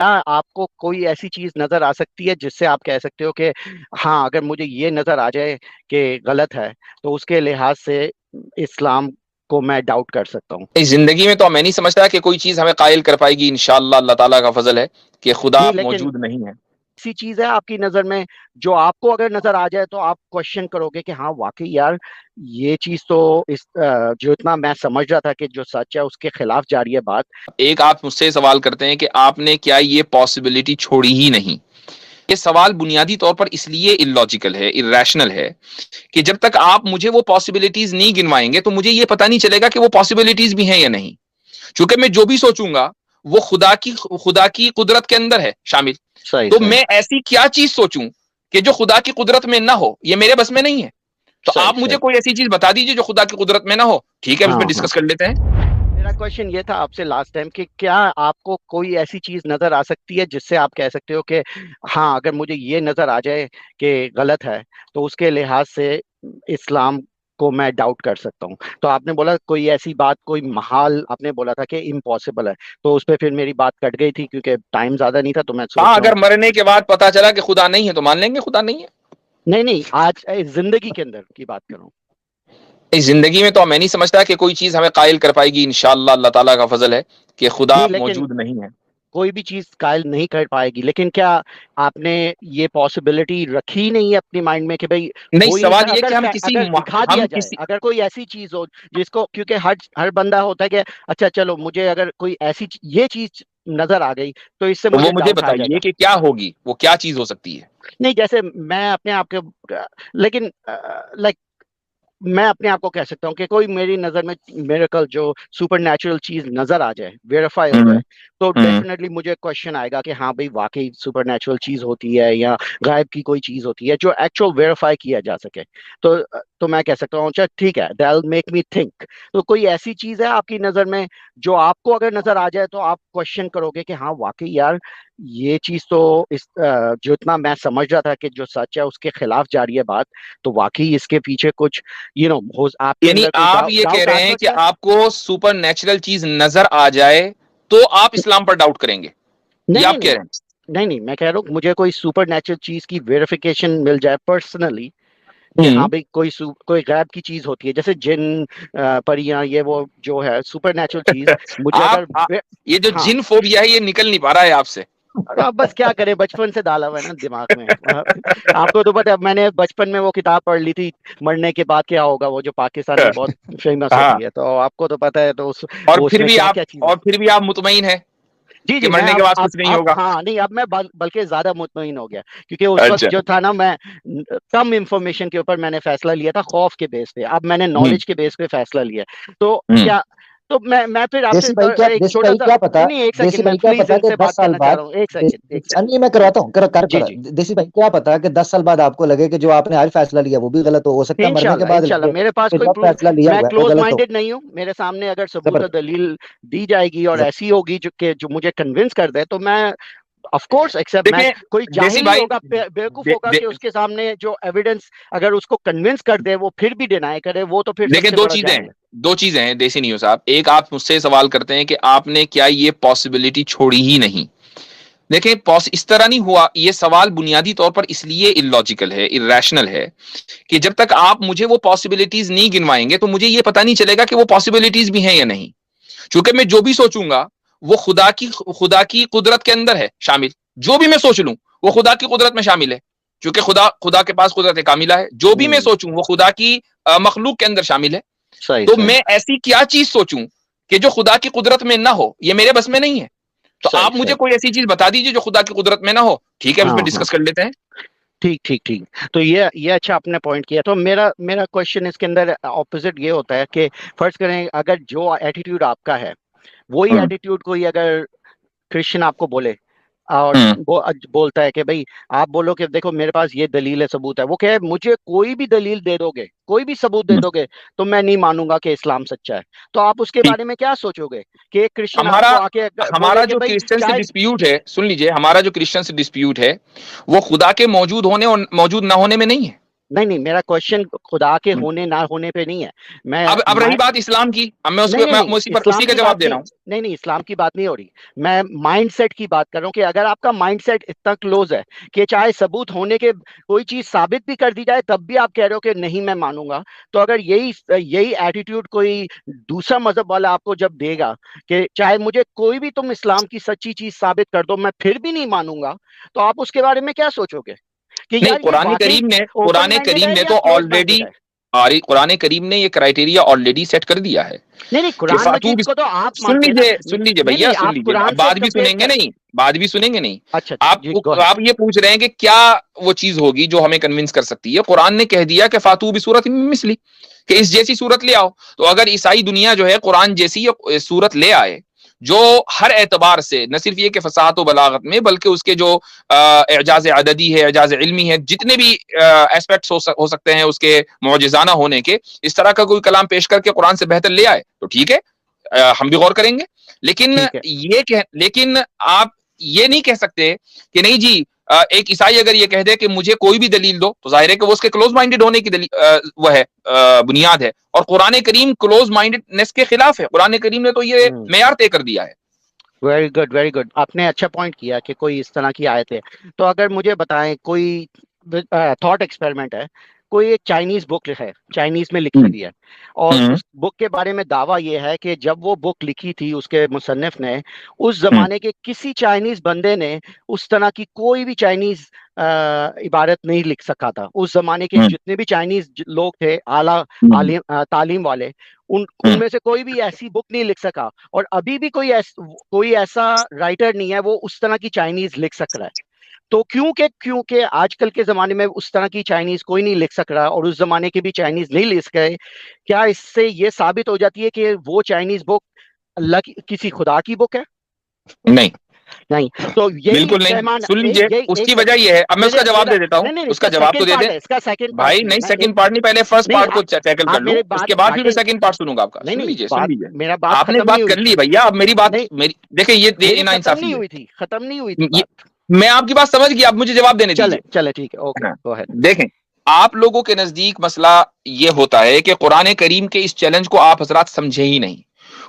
क्या आपको कोई ऐसी चीज नजर आ सकती है जिससे आप कह सकते हो कि हाँ, अगर मुझे ये नजर आ जाए कि गलत है, तो उसके लिहाज से इस्लाम को मैं डाउट कर सकता हूँ। इस जिंदगी में तो मैं नहीं समझता कि कोई चीज हमें कायल कर पाएगी। इंशाअल्लाह अल्लाह ताला का फजल है कि खुदा नहीं, लेकिन मौजूद नहीं है। ऐसी चीज है आपकी नजर में जो आपको अगर नजर आ जाए तो आप क्वेश्चन करोगे कि हाँ, वाकई यार, ये चीज तो जो इतना मैं समझ रहा था कि जो सच है उसके खिलाफ जा रही है बात। एक आप मुझसे सवाल करते हैं कि आपने क्या ये पॉसिबिलिटी छोड़ी ही नहीं। ये सवाल बुनियादी तौर पर इसलिए इलॉजिकल है, इरेशनल है कि जब तक आप मुझे वो पॉसिबिलिटीज नहीं गिनवाएंगे तो मुझे ये पता नहीं चलेगा कि वो पॉसिबिलिटीज भी हैं या नहीं। क्योंकि मैं जो भी सोचूंगा वो खुदा की कुदरत के अंदर है शामिल। सही तो सही मैं ऐसी क्या चीज सोचूं कि जो खुदा की कुदरत में ना हो, ये मेरे बस में नहीं है। तो सही आप मुझे सही। कोई ऐसी चीज बता दीजिए जो खुदा की कुदरत में ना हो, ठीक है, उस हाँ पर हाँ। डिस्कस कर लेते हैं। मेरा क्वेश्चन ये था आपसे लास्ट टाइम कि क्या आपको कोई ऐसी चीज नजर आ सकती है जिससे आप कह सकते हो कि हाँ, अगर मुझे ये नजर आ जाए कि गलत है, तो उसके लिहाज से इस्लाम को मैं डाउट कर सकता हूँ। तो आपने बोला कोई ऐसी बात, कोई महाल, आपने बोला था कि इम्पॉसिबल है। तो उस पर फिर मेरी बात कट गई थी क्योंकि टाइम ज्यादा नहीं था, तो मैं हाँ, सोच रहा अगर हूँ। मरने के बाद पता चला कि खुदा नहीं है तो मान लेंगे खुदा नहीं है। नहीं नहीं, आज इस जिंदगी के अंदर की बात करूँ। इस जिंदगी में तो मैं नहीं समझता कि कोई चीज हमें कायल कर पाएगी। इंशाअल्लाह अल्लाह ताला का फजल है कि खुदा नहीं, लेकिन मौजूद नहीं है। कोई भी चीज कायल नहीं कर पाएगी, लेकिन क्या आपने ये पॉसिबिलिटी रखी नहीं है अपनी माइंड में कि भाई नहीं, कोई सवाल इंसान ये अगर कि हम किसी अगर दिखा दिया हम जाए, किसी अगर कोई ऐसी चीज हो जिसको, क्योंकि हर हर बंदा होता है कि अच्छा चलो, मुझे अगर कोई ऐसी ये चीज नजर आ गई तो इससे तो वो मुझे मुझे डाउट आ बताइए जाएगा। कि क्या होगी, वो क्या चीज हो सकती है। नहीं, जैसे मैं अपने आप के, लेकिन लाइक मैं अपने आप को कह सकता हूँ कि कोई मेरी नजर में मिरेकल, जो सुपर नेचुरल चीज नजर आ जाए, वेरीफाई हो हम्म। जाए, तो हम्म। डेफिनेटली मुझे क्वेश्चन आएगा कि हाँ भाई, वाकई सुपर नेचुरल चीज होती है या गायब की कोई चीज होती है जो एक्चुअल वेरीफाई किया जा सके। तो मैं कह सकता हूँ अच्छा ठीक है, दैट मेक मी थिंक। तो कोई ऐसी चीज है आपकी नजर में जो आपको अगर नजर आ जाए तो आप क्वेश्चन करोगे कि हाँ, वाकई यार, ये चीज तो जो इतना मैं समझ रहा था कि जो सच है उसके खिलाफ जा रही है बात। तो वाकई इसके पीछे कुछ हो आपके यानी अंदर कोई आप ये कह डाउट आ रहे हैं कि सकता है। आपको सुपर नेचुरल चीज नजर आ जाए तो आप इस्लाम पर डाउट करेंगे, ये नहीं नहीं आप कह नहीं रहे हैं। नहीं नहीं, मैं कह रहा हूँ मुझे कोई सुपर नेचुरल चीज की वेरिफिकेशन मिल जाए पर्सनली, कि हाँ हम्म। भाई, कोई गैब की चीज होती है जैसे जिन, परियां, ये वो जो है सुपर नेचुरल चीज, मुझे अगर ये जो हाँ। जिन फोबिया है ये निकल नहीं पा रहा है आपसे। तो अब बस क्या करें, बचपन से डाला हुआ है ना दिमाग में। आपको तो पता है, मैंने बचपन में वो किताब पढ़ ली थी, मरने के बाद क्या होगा, वो जो पाकिस्तान में बहुत फेमस हाँ। होती है, तो आपको तो पता है, तो और वो फिर उसमें भी क्या आप क्या चीजें। और फिर भी आप मुतमईन है जी कि जी, मैं मरने के बाद कुछ नहीं अब होगा। हाँ, नहीं, अब मैं बल्कि ज्यादा मुतमईन हो गया, क्योंकि उस वक्त अच्छा। जो था ना, मैं कम इंफॉर्मेशन के ऊपर मैंने फैसला लिया था, खौफ के बेस पे। अब मैंने हम्म। नॉलेज के बेस पे फैसला लिया। तो हम्म। क्या, तो मैं फिर आपसे एक देसी छोटा भाई सा, क्या पता, नहीं नहीं, एक देसी सेकंड, मैं भाई क्या प्लीज पता कि इनसे 10 बात साल करना चाह बाद रहा हूँ, एक सेकंड, एक नहीं मैं सेकंड। करवाता हूँ, कर जी करा। जी। देसी भाई क्या पता कि 10 साल बाद आपको लगे कि जो आपने आज फैसला लिया वो भी गलत हो सकता है मरने के इंशाल्लाह बाद इंशाल्लाह, लगे मेरे पास कि कोई जो प्रूफ, फैसला लिया मैं हुआ है वो क्लोज गलत हो। माइंडेड नहीं हूँ। मेरे सामने अगर सबूत और जबरदस्त। दलील दी जाएगी और ऐसी होगी जो मुझे कन्विंस कर दे, तो मैं ऑफ कोर्स एक्सेप्ट। मैं, देखिए कोई देसी जाहिल ही भाई, होगा, बेवकूफ दे, होगा दे, कि उसके सामने जो एविडेंस, अगर उसको कन्विंस कर दे, वो फिर भी डिनाई करे, वो तो फिर देखिए सबसे दो बड़ा चीजें जाहिल हैं, है। दो चीजें हैं देसी नहीं हो साहब। एक, आप मुझसे सवाल करते हैं कि आपने क्या ये पॉसिबिलिटी छोड़ी ही नहीं। देखिए इस तरह नहीं हुआ। ये सवाल बुनियादी तौर पर इसलिए इलॉजिकल है, इरेशनल है कि जब तक आप मुझे वो पॉसिबिलिटीज नहीं गिनवाएंगे तो मुझे ये पता नहीं चलेगा कि वो पॉसिबिलिटीज भी हैं या नहीं। क्योंकि मैं जो भी सोचूंगा वो खुदा की कुदरत के अंदर है शामिल। जो भी मैं सोच लूं वो खुदा की कुदरत में शामिल है। क्योंकि खुदा खुदा के पास कुदरत कामिला है। जो भी मैं हम्म। सोचूं वो खुदा की मखलूक के अंदर शामिल है। सही तो सही मैं ऐसी क्या चीज सोचूं कि जो खुदा की कुदरत में ना हो, ये मेरे बस में नहीं है। तो सही आप मुझे सही। कोई ऐसी चीज बता दीजिए जो खुदा की कुदरत में ना हो, ठीक है, उस पर हाँ हाँ। डिस्कस कर लेते हैं। ठीक ठीक ठीक। तो ये अच्छा आपने पॉइंट किया। तो मेरा मेरा क्वेश्चन इसके अंदर ऑपोजिट ये होता है कि फर्ज करें, अगर जो एटीट्यूड आपका है, वही हम्म। एटीट्यूड कोई अगर क्रिश्चियन आपको बोले, और हम्म। बोलता है कि भाई, आप बोलो कि देखो मेरे पास ये दलील है, सबूत है, वो कहे मुझे कोई भी दलील दे दोगे, कोई भी सबूत दे हम्म। दोगे, तो मैं नहीं मानूंगा कि इस्लाम सच्चा है। तो आप उसके ठीक। बारे में क्या सोचोगे कि एक क्रिश्चियन हमारा आपको आके बोले हमारा कि जो भाई क्रिश्चियन से चाहे। डिस्प्यूट है, सुन लीजिए, हमारा जो क्रिश्चियन से डिस्प्यूट है वो खुदा के मौजूद होने और मौजूद ना होने में नहीं है। नहीं नहीं, मेरा क्वेश्चन खुदा के होने ना होने पे नहीं है। मैं अब रही बात इस्लाम की, अब मैं नहीं उसको नहीं नहीं, उसी इस्लाम का की जवाब बात दे नहीं, रहा हूँ। नहीं नहीं, इस्लाम की बात नहीं हो रही। मैं माइंडसेट की बात कर रहा हूँ कि अगर आपका माइंडसेट इतना क्लोज है कि चाहे सबूत होने के कोई चीज साबित भी कर दी जाए तब भी आप कह रहे हो कि नहीं मैं मानूंगा, तो अगर यही यही एटीट्यूड कोई दूसरा मजहब वाला आपको जब देगा कि चाहे मुझे कोई भी तुम इस्लाम की सच्ची चीज साबित कर दो मैं फिर भी नहीं मानूंगा, तो आप उसके बारे में क्या सोचोगे कि नहीं, यार ये वाकई ओपन कुरान माइंडेड करीम है ने या तो क्लोज माइंडेड ऑलरेडी, है? कुरान करीम ने ये क्राइटेरिया ऑलरेडी सेट कर दिया है नहीं नहीं, कि कुरान फातू मजीद भी, को तो आप मानते हैं ना। सुन लीजिए नहीं भैया, नहीं, सुन आप लीजिए, कुरान अब से बात भी कंपेयर सुनेंगे कर। नहीं, बात भी सुनेंगे नहीं। अच्छा अच्छा आप जी, गो अहेड। आप ये पूछ रहे हैं कि क्या वो चीज होगी जो हमें कन्विंस कर सकती है। कुरान ने कह दिया कि फातू भी सूरत मिसली, कि इस जैसी सूरत ले आओ। तो अगर ईसाई दुनिया जो है कुरान जैसी सूरत ले आए जो हर एतबार से न सिर्फ ये कि फसाहत व बलागत में, बल्कि उसके जो एजाज अददी है, एजाज इल्मी है, जितने भी एस्पेक्ट्स हो सकते हैं उसके मौजिजाना होने के, इस तरह का कोई कलाम पेश करके कुरान से बेहतर ले आए तो ठीक है, हम भी गौर करेंगे। लेकिन ठीक है। लेकिन आप ये नहीं कह सकते कि नहीं जी, एक ईसाई अगर ये कह दे कि मुझे कोई भी दलील दो, तो जाहिर है कि वो उसके क्लोज माइंडेड होने की दलील वह है, बुनियाद है। और कुरान करीम क्लोज माइंडेडनेस के खिलाफ है। कुरान करीम ने तो ये मेयार तय कर दिया है। वेरी गुड वेरी गुड, आपने अच्छा पॉइंट किया कि कोई इस तरह की आयतें। तो अगर मुझे बताएं, कोई थॉट एक्सपेरिमेंट है, कोई एक चाइनीज बुक है, चाइनीज में लिखी हुई है, और हम्म, उस बुक के बारे में दावा यह है कि जब वो बुक लिखी थी उसके मुसन्निफ ने, उस हम्म, जमाने के किसी चाइनीज बंदे ने उस तरह की कोई भी चाइनीज इबारत नहीं लिख सका था। उस जमाने के हम्म, जितने भी चाइनीज लोग थे आला हम्म, तालीम वाले, हम्म, उनमें से कोई भी ऐसी बुक नहीं लिख सका, और अभी भी कोई ऐसा राइटर नहीं है वो उस तरह की चाइनीज लिख सक रहा है। तो क्योंकि क्योंकि आजकल के जमाने में उस तरह की चाइनीज कोई नहीं लिख सक रहा और उस जमाने की भी चाइनीज नहीं लिख गए, क्या इससे ये साबित हो जाती है कि वो चाइनीज बुक अल्लाह की किसी खुदा की बुक है? नहीं, नहीं। तो यही बिल्कुल नहीं। पैमाना, सुन लीजिए, यही उसकी एक वजह सेकंड, यह है, अब मैं उसका मेरा जवाब मेरा दे देता हूं, नहीं नहीं, उसका इसका जवाब तो सेकंड दे पार्ट दे। है, इसका सेकंड पार्ट भाई नहीं है नहीं, ना सेकंड पार्ट नहीं, पहले फर्स्ट नहीं पार्ट को टैकल कर आप लूं, मेरे बात उसके बाद फिर मैं स्टार्टिंग, सेकंड पार्ट सुनूंगा आपका। नहीं सुन नहीं, लीजिए, सुन बात, लीजिए। मेरा बात आपने खत्म नहीं बात हुई कर थी। ली भैया, अब मेरी बात, नहीं, मेरी देखिए, ये मेरी ना खत्म इंसाफी नहीं है। हुई थी, खत्म नहीं हुई थी ये, बात। मैं आपकी बात समझ गया, अब मुझे जवाब देने चले दीजिए। चले, ठीक है, ओके, हाँ, गो अहेड। देखें, आप लोगों के नजदीक मसला ये होता है कि कुरान करीम के इस चैलेंज को आप हजरात समझे ही नहीं।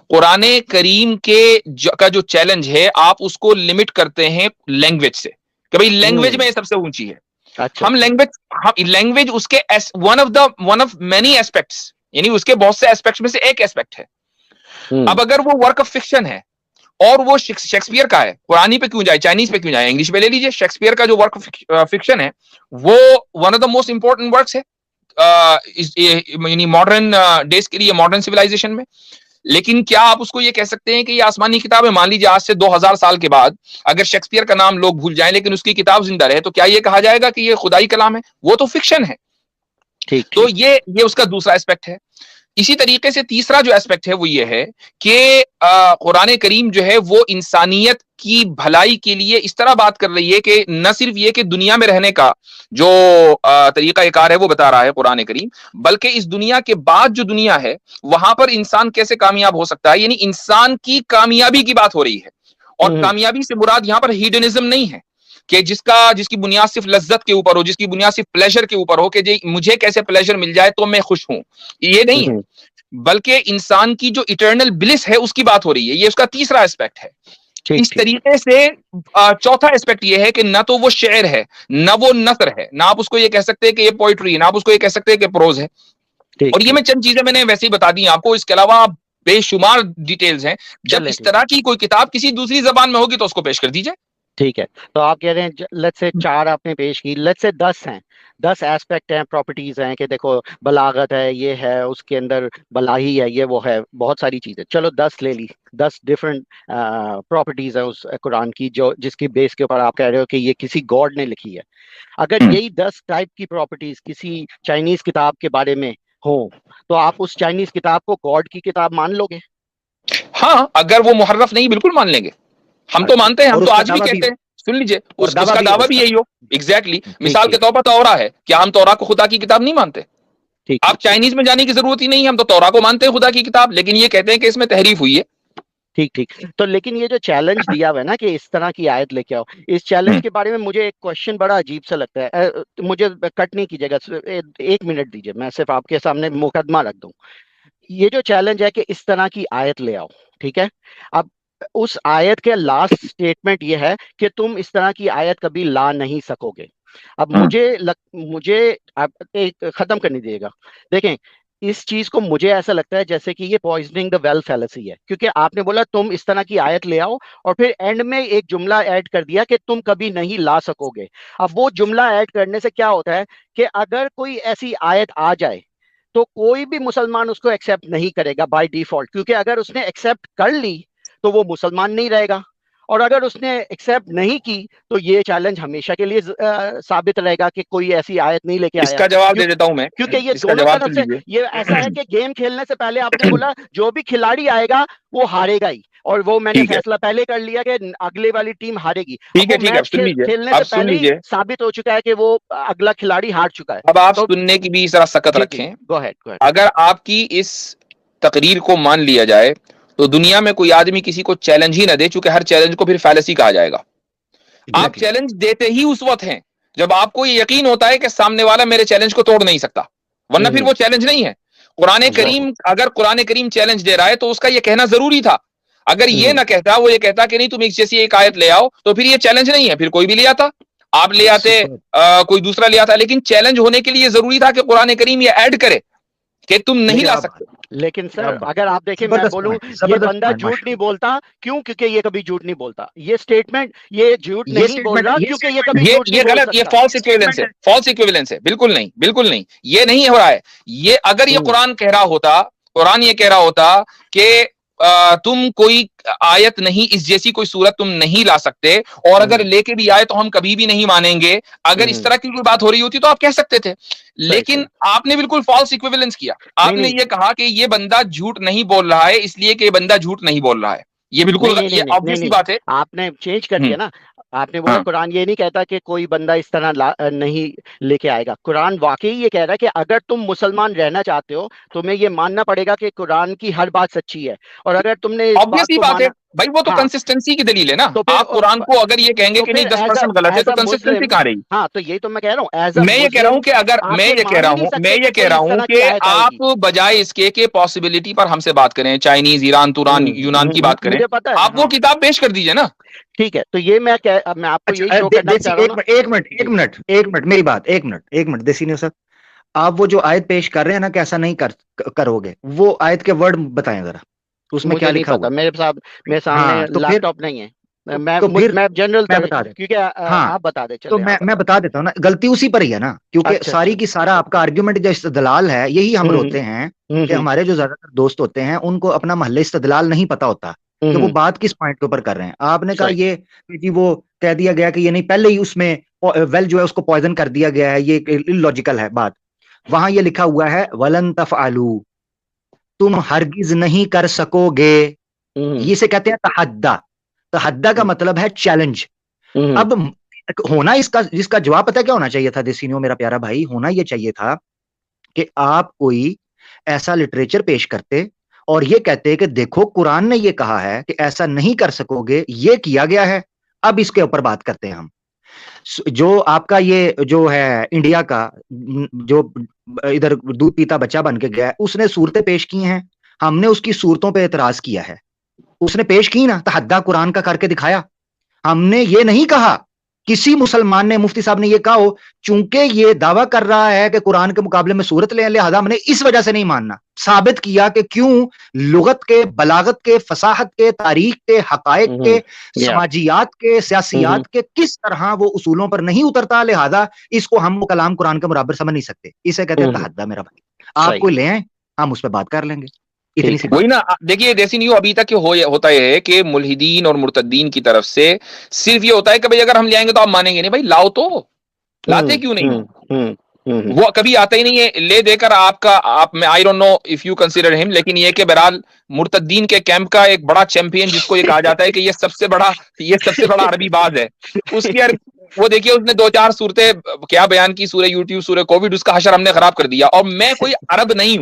कुरान करीम का जो चैलेंज है, आप उसको लिमिट करते हैं लैंग्वेज से, कि भाई लैंग्वेज में ये सबसे ऊंची है। अच्छा अच्छा। हम लैंग्वेज उसके वन ऑफ मेनी एस्पेक्ट्स, यानी उसके बहुत से एस्पेक्ट्स में से एक एस्पेक्ट है। हम्म अब अगर वो वर्क ऑफ फिक्शन है और वो शेक्सपियर का है, कुरानी पे क्यों जाए, चाइनीज पे क्यों जाए, इंग्लिश पे ले लीजिए। शेक्सपियर का जो वर्क ऑफ फिक्शन है वो one of the most important works है यानी मॉडर्न डेज के लिए, मॉडर्न सिविलाइजेशन में। लेकिन क्या आप उसको ये कह सकते हैं कि ये आसमानी किताब है? मान लीजिए आज से 2000 साल के बाद अगर शेक्सपियर का नाम लोग भूल जाएं लेकिन उसकी किताब जिंदा रहे, तो क्या ये कहा जाएगा कि ये खुदाई कलाम है? वो तो फिक्शन है। ठीक तो ठीक। ये उसका दूसरा एस्पेक्ट है। इसी तरीके से तीसरा जो एस्पेक्ट है वो ये है कि कुरान करीम जो है वो इंसानियत की भलाई के लिए इस तरह बात कर रही है कि न सिर्फ ये कि दुनिया में रहने का जो तरीका कार है वो बता रहा है कुरान करीम, बल्कि इस दुनिया के बाद जो दुनिया है वहां पर इंसान कैसे कामयाब हो सकता है, यानी इंसान की कामयाबी की बात हो रही है। और हम्म कामयाबी से मुराद यहां पर हीडनिज्म नहीं है कि जिसकी बुनियाद सिर्फ लज्जत के ऊपर हो, जिसकी बुनियाद सिर्फ प्लेजर के ऊपर हो कि जी मुझे कैसे प्लेजर मिल जाए तो मैं खुश हूं, ये नहीं है। हम्म, बल्कि इंसान की जो इटर्नल ब्लिस है उसकी बात हो रही है। ये उसका तीसरा एस्पेक्ट है। ठीक इस ठीक तरीके से चौथा एस्पेक्ट ये है कि ना तो वो शेर है, ना वो नसर है, ना आप उसको ये कह सकते हैं कि ये पोइट्री है, ना आप उसको ये कह सकते हैं कि प्रोज है। ठीक और ये ठीक। मैं चंद चीजें मैंने वैसे ही बता दी आपको, इसके अलावा बेशुमार डिटेल्स हैं। जब चले इस ठीक, तरह की कोई किताब किसी दूसरी जबान में होगी तो उसको पेश कर दीजिए। ठीक है। तो आप कह रहे हैं लेट्स से 4 आपने पेश की, लेट्स से 10 हैं, 10 एस्पेक्ट हैं, प्रॉपर्टीज हैं कि देखो बलागत है, ये है, उसके अंदर बलाही है, ये वो है, बहुत सारी चीजें, चलो 10 ले ली। 10 डिफरेंट प्रॉपर्टीज है उस कुरान की जो जिसकी बेस के ऊपर आप कह रहे हो कि ये किसी गॉड ने लिखी है। अगर यही 10 टाइप की प्रॉपर्टीज किसी चाइनीज किताब के बारे में हो, तो आप उस चाइनीज किताब को गॉड की किताब मान लोगे? हाँ, अगर वो मुहर्रफ नहीं बिल्कुल मान लेंगे। हम तो अच्छा, मानते हैं, हम और तो उसका आज भी दावा भी कहते हो, हैं। सुन लीजिए, और दावा उसका भी है दावा भी उसका। यही हो। एग्जैक्टली ठीक मिसाल के ठीक तौर पर तौरा है, क्या हम तौरा को खुदा की किताब नहीं मानते? ठीक आप ठीक ठीक। चाइनीज में जाने की जरूरत ही नहीं, हम तो तौरा को मानते हैं खुदा की किताब, लेकिन ये कहते हैं कि इसमें तहरीफ हुई है। ठीक ठीक। तो लेकिन ये जो चैलेंज दिया हुआ है ना कि इस तरह की आयत लेके आओ, इस चैलेंज के बारे में मुझे एक क्वेश्चन बड़ा अजीब सा लगता है। मुझे कट नहीं कीजिएगा, एक मिनट दीजिए, मैं सिर्फ आपके सामने मुकदमा रख दूं। ये जो चैलेंज है कि इस तरह की आयत ले आओ, ठीक है। अब उस आयत के लास्ट स्टेटमेंट ये है कि तुम इस तरह की आयत कभी ला नहीं सकोगे। अब मुझे आप एक खत्म करने दीजिएगा। देखें, इस चीज को मुझे ऐसा लगता है जैसे कि ये पॉइजनिंग द वेल फैलेसी है, क्योंकि आपने बोला तुम इस तरह की आयत ले आओ और फिर एंड में एक जुमला ऐड कर दिया कि तुम कभी नहीं ला सकोगे। अब वो जुमला ऐड करने से क्या होता है कि अगर कोई ऐसी आयत आ जाए तो कोई भी मुसलमान उसको एक्सेप्ट नहीं करेगा बाय डिफॉल्ट, क्योंकि अगर उसने एक्सेप्ट कर ली तो वो मुसलमान नहीं रहेगा, और अगर उसने एक्सेप्ट नहीं की तो ये चैलेंज हमेशा के लिए साबित रहेगा कि कोई ऐसी आयत नहीं लेके आया। इसका जवाब दे देता हूं मैं, क्योंकि ये इसका दोनों जवाब तरफ सुन से लीजिए। ये ऐसा है कि गेम खेलने से पहले आपने बोला जो भी खिलाड़ी आएगा वो हारेगा ही, और वो मैंने ठीक है, फैसला पहले कर लिया कि अगले वाली टीम हारेगी। ठीक अब है, वो ठीक है, अब मैच सुन लीजिए, खेलने अब से सुन पहले ही लीजिए। साबित हो चुका है कि वो अगला खिलाड़ी हार चुका है। अब आप तो सुनने की भी जरा सकत जी जी, रखें। Go ahead go ahead. अगर आपकी इस तकरीर को मान लिया जाए तो दुनिया में कोई आदमी किसी को चैलेंज ही ना दे, चूंकि हर चैलेंज को फिर फैलेसी कहा जाएगा। आप चैलेंज देते ही उस वक्त हैं जब आपको ये यकीन होता है कि सामने वाला मेरे चैलेंज को तोड़ नहीं सकता, वरना फिर वो चैलेंज नहीं है। कुरान करीम, अगर कुरान करीम चैलेंज दे रहा है तो उसका ये कहना जरूरी था। अगर ये ना कहता, वो ये कहता कि नहीं तुम एक जैसी एक आयत ले आओ, तो फिर ये चैलेंज नहीं है, फिर कोई भी ले आता, आप ले आते, कोई दूसरा ले आता। लेकिन चैलेंज होने के लिए जरूरी था कि कुरान करीम ये ऐड करे कि तुम नहीं ला सकते। लेकिन सर अगर आप देखें, मैं बोलूं ये बंदा झूठ नहीं बोलता, क्यों? क्योंकि ये कभी झूठ नहीं बोलता। ये स्टेटमेंट, ये झूठ नहीं बोल रहा क्योंकि ये कभी झूठ नहीं बोल गलत, ये सकता। फॉल्स इक्विवेलेंस है, फॉल्स इक्विवेलेंस है, बिल्कुल नहीं, बिल्कुल नहीं, ये नहीं हो रहा है। ये अगर ये कुरान कह रहा होता, कुरान ये कह रहा होता कि तुम कोई आयत नहीं, इस जैसी कोई सूरत तुम नहीं ला सकते, और अगर लेके भी आए तो हम कभी भी नहीं मानेंगे, अगर इस तरह की कोई बात हो रही होती तो आप कह सकते थे। लेकिन आपने बिल्कुल फॉल्स इक्विवेलेंस किया। आपने ये कहा कि ये बंदा झूठ नहीं बोल रहा है इसलिए कि ये बंदा झूठ नहीं बोल रहा है। ये बिल्कुल ये ऑब्वियस सी बात है। आपने चेंज कर दिया ना। आपने बोला कुरान ये नहीं कहता कि कोई बंदा इस तरह नहीं लेके आएगा। कुरान वाकई ये कह रहा है कि अगर तुम मुसलमान रहना चाहते हो तुम्हें ये मानना पड़ेगा कि कुरान की हर बात सच्ची है, और अगर तुमने ऑब्वियस ही बात है भाई, वो तो कंसिस्टेंसी की दलील है ना। तो आप कुरान को अगर ये कहेंगे कि नहीं 10% गलत है तो कंसिस्टेंसी कहां रही? हाँ, तो यही तो मैं कह रहा हूँ। मैं ये कह रहा हूँ कि अगर मैं ये कह रहा हूँ कि आप बजाय इसके के पॉसिबिलिटी पर हमसे बात करें, चाइनीज, ईरान, तुरान, यूनान की बात करें, आप वो किताब पेश कर दीजिए ना। ठीक है, तो ये मैं आपको यही शो करना चाह रहा हूँ। एक मिनट मेरी बात, एक मिनट देसी न्यूज़ सर, आप वो जो आयत पेश कर रहे हैं ना कि ऐसा नहीं करोगे, वो आयत के वर्ड बताएं जरा, उसमें क्या लिखा हुआ? मेरे सामने लैपटॉप नहीं है, मैं जनरल बता दे, क्योंकि आप बता दे। तो मैं बता देता हूँ ना, गलती उसी पर ही है ना, क्योंकि सारी की सारा आपका आर्ग्यूमेंट जो इस्तदलाल है, यही हम रोते हैं कि हमारे जो ज्यादातर दोस्त होते हैं उनको अपना महल्ले इस्तदलाल नहीं पता होता कि वो बात किस पॉइंट के ऊपर कर रहे हैं। आपने कहा ये कि वो कह दिया गया कि ये नहीं, पहले ही उसमें वेल जो है उसको पॉइजन कर दिया गया है, ये इलॉजिकल है बात। वहां ये लिखा हुआ है वलन तफअलू, तुम हरगिज नहीं कर सकोगे, ये से कहते हैं तहद्दा। तहद्दा का मतलब है चैलेंज। अब होना इसका जवाब पता क्या होना चाहिए था देसिनो मेरा प्यारा भाई? होना ये चाहिए था कि आप कोई ऐसा लिटरेचर पेश करते और ये कहते कि देखो कुरान ने ये कहा है कि ऐसा नहीं कर सकोगे, ये किया गया है, अब इसके ऊपर बात करते हैं हम। जो आपका ये जो है इंडिया का जो इधर दूध पीता बच्चा बन के गया है, उसने सूरतें पेश की हैं, हमने उसकी सूरतों पे एतराज किया है। उसने पेश की ना, तहद्दा कुरान का करके दिखाया। हमने ये नहीं कहा, किसी मुसलमान ने, मुफ्ती साहब ने ये कहा हो चूंकि ये दावा कर रहा है कि कुरान के मुकाबले में सूरत ले, लिहाजा हमने इस वजह से नहीं मानना। साबित किया कि क्यों लुगत के, बलागत के, फसाहत के, तारीख के, हकायक के, समाजियात के, सियासियात के किस तरह वो उसूलों पर नहीं उतरता, लिहाजा इसको हम कलाम कुरान के बराबर समझ नहीं सकते। इसे कहते हैं तहद्दा मेरा भाई। आप कोई ले आए, हम उस पर बात कर लेंगे। वही ना, देखिए देसी न्यू अभी तक होता है कि मुल्हिदीन और मुर्तद्दीन की तरफ से सिर्फ ये होता है कि भाई अगर हम ले आएंगे तो आप मानेंगे नहीं। भाई लाओ तो, लाते क्यों नहीं? वो कभी आता ही नहीं है। ले देकर मैं I don't know if you consider him, लेकिन ये कि बहरहाल मुर्तद्दीन के कैंप का एक बड़ा चैंपियन जिसको ये कहा जाता है कि ये सबसे बड़ा अरबी बाज है, उसकी वो देखिए उसने 2-4 सूरतें क्या बयान की, सूरह यूट्यूब, सूरह कोविड, उसका हशर हमने खराब कर दिया। और मैं कोई अरब नहीं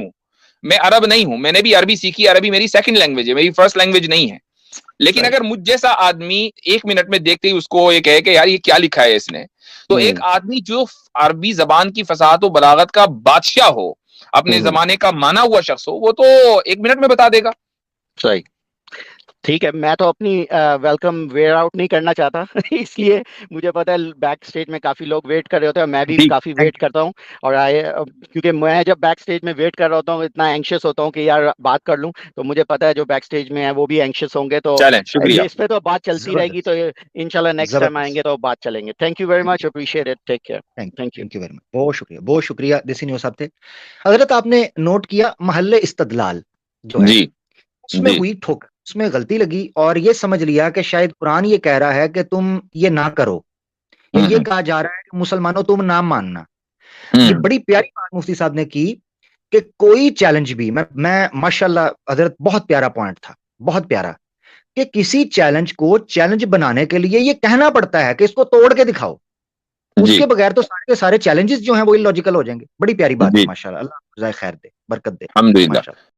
हूं, मैंने भी अरबी सीखी, अरबी मेरी सेकंड लैंग्वेज है, मेरी फर्स्ट लैंग्वेज नहीं है। लेकिन Right. अगर मुझ जैसा आदमी 1 मिनट में देखते ही उसको ये कहे कि यार ये क्या लिखा है इसने, तो एक आदमी जो अरबी जबान की फसाहत और बलागत का बादशाह हो, अपने जमाने का माना हुआ शख्स हो, वो तो 1 मिनट में बता देगा। सही। ठीक है, मैं तो अपनी वेलकम वेयर आउट नहीं करना चाहता इसलिए मुझे पता है बैक स्टेज में काफी लोग वेट कर रहे होते हैं, मैं भी जी, काफी थैंक वेट करता हूँ। और क्योंकि मैं जब बैक स्टेज में वेट कर रहा होता हूँ, इतना एंशियस होता हूँ कि यार बात कर लूँ, तो मुझे पता है जो बैक स्टेज में है वो भी एंशियस होंगे। तो चलें, शुक्रिया। ये इस पे तो बात यू। चलती रहेगी, तो इंशाल्लाह नेक्स्ट टाइम जबरदस्त। आएंगे तो बात चलेंगे। Thank you very much, appreciate it, take care. Thank you. Thank you very much, बहुत शुक्रिया, बहुत शुक्रिया। देसी न्यूज़ साहब थे। हजरत आपने नोट किया महल्ले इस्तदलाल जो है जी उसमें जी। हुई ठोकर, उसमें गलती लगी और ये समझ लिया कि शायद कुरान ये कह रहा है कि तुम ये ना करो, या ये हम्म कहा जा रहा है कि मुसलमानों तुम ना मानना। ये हम्म बड़ी प्यारी बात मुफ्ती साहब ने की कि कोई चैलेंज भी, मैं माशाल्लाह हजरत, बहुत प्यारा पॉइंट था, बहुत प्यारा, कि किसी चैलेंज को चैलेंज बनाने के लिए ये कहना पड़ता है कि इसको तोड़ के दिखाओ, जी उसके बगैर तो सारे के सारे चैलेंजेस जो हैं वो इलॉजिकल हो जाएंगे। बड़ी प्यारी बात है जी। माशाल्लाह, अल्लाह आपको जाए खैर दे, बरकत दे अल्हम्दुलिल्लाह। माशाल्लाह।